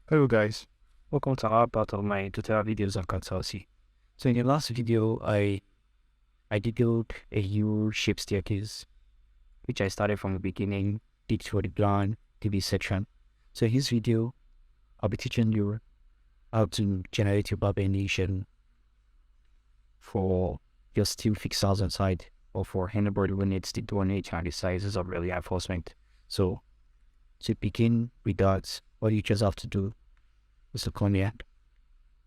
Hello guys, welcome to our part of my tutorial videos on CADS RC. So in the last video, I detailed a U-shaped staircase, which I started from the beginning, did for the plan, did the section. So in this video, I'll be teaching you how to generate your bar bending for your steel fixers inside, or for anybody who needs the tonnage and the sizes of reinforcement. So to begin with that, what you just have to do is to come here,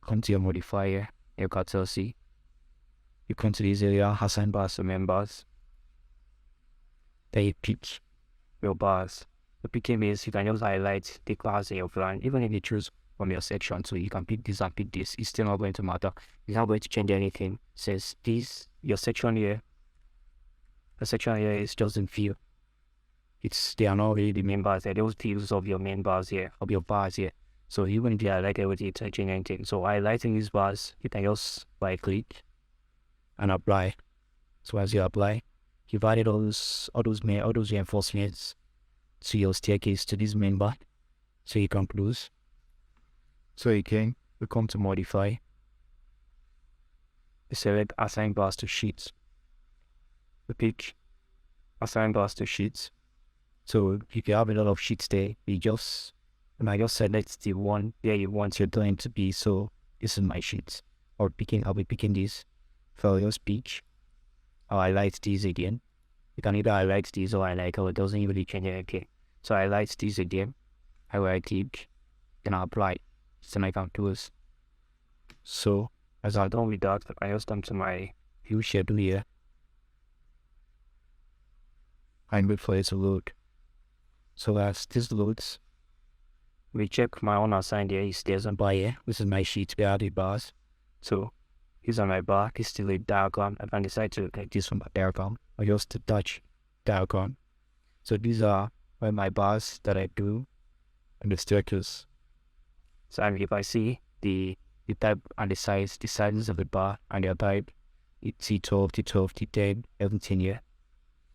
come to your modifier, your CADS RC. You come to this area, assign bars to members. Then you pick your bars. The picking means you can just highlight the class in your plan, even if you choose from your section. So you can pick this and pick this. It's still not going to matter. It's not going to change anything. It says this, your section here. The section here is just in view. They are not really the main bars. They're those views of your main bars here, of your bars here. So even if you highlight everything, it's not changing anything. So highlighting these bars, you can just right click and apply. So as you apply, you've added all those reinforcements to your staircase, to this main bar. So you can close. So again, we come to modify. We select assign bars to sheets. We pick assign bars to sheets. So if you have a lot of sheets there, I just select the one where you want your drawing to be. So this is my sheets. I'll be picking this. For your speech, I'll highlight these again. You can either highlight these or highlight, it doesn't really change anything. So I highlight these again. I right click, then I apply. Then I can close. So as I'm done with that, I just come to my view schedule here and wait for it to load. So as this loads, we check my unassigned here. It stays on bar here. This is my sheet where are the bars. So these are my bar. It's still a diagram. I can decide to take this from a diagram or just to touch diagram. So these are my bars that I do and the staircase. So if I see the type and the sizes of the bar and their type, it's T12, T12, T10, everything here.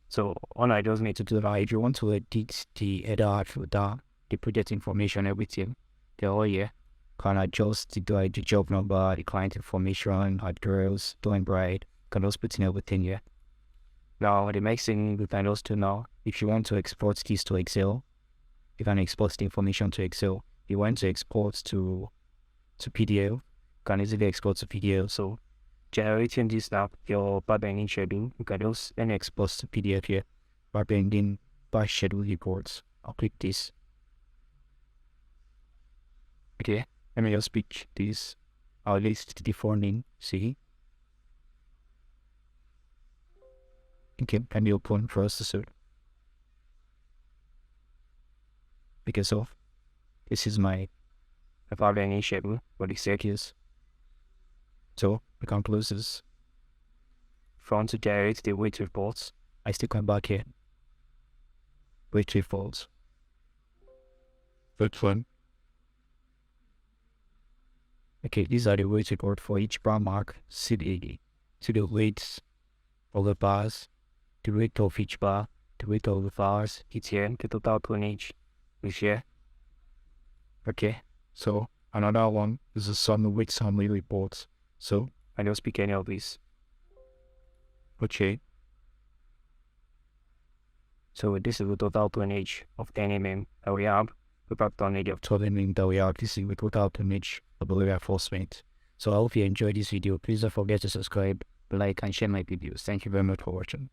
So all I just need to do now, if you want to edit the header, the project information, everything, they're all here. Can adjust the job number, the client information, address, doing bride, can just put in everything here. Now the next thing we can also do now, if you want to export this to Excel, you can export the information to Excel. If you want to export to PDF, you can easily export to PDF. So generating this now, your bar bending schedule, you can just then export to PDF here. Bar bending by schedule reports. I'll click this. Okay, let me just pick this. I'll list the default name, see? Okay, can you open processor? Because of this is my bar bending schedule for the staircase. So we can close this. If I want to generate the weight reports, I still come back here. Weight reports. First one. Okay, these are the weight report for each bar mark. See the weights of the bars, the weight of each bar, the weight of the bars. It's here, the total tonnage is here. Okay, so another one is the sun weight summary reports. So I don't speak any of these. Okay. So this is the total tonnage of 10 mm that we have. The total tonnage of 12 mm that we have. This is the total tonnage of the reinforcement. So I hope you enjoyed this video. Please don't forget to subscribe, like, and share my videos. Thank you very much for watching.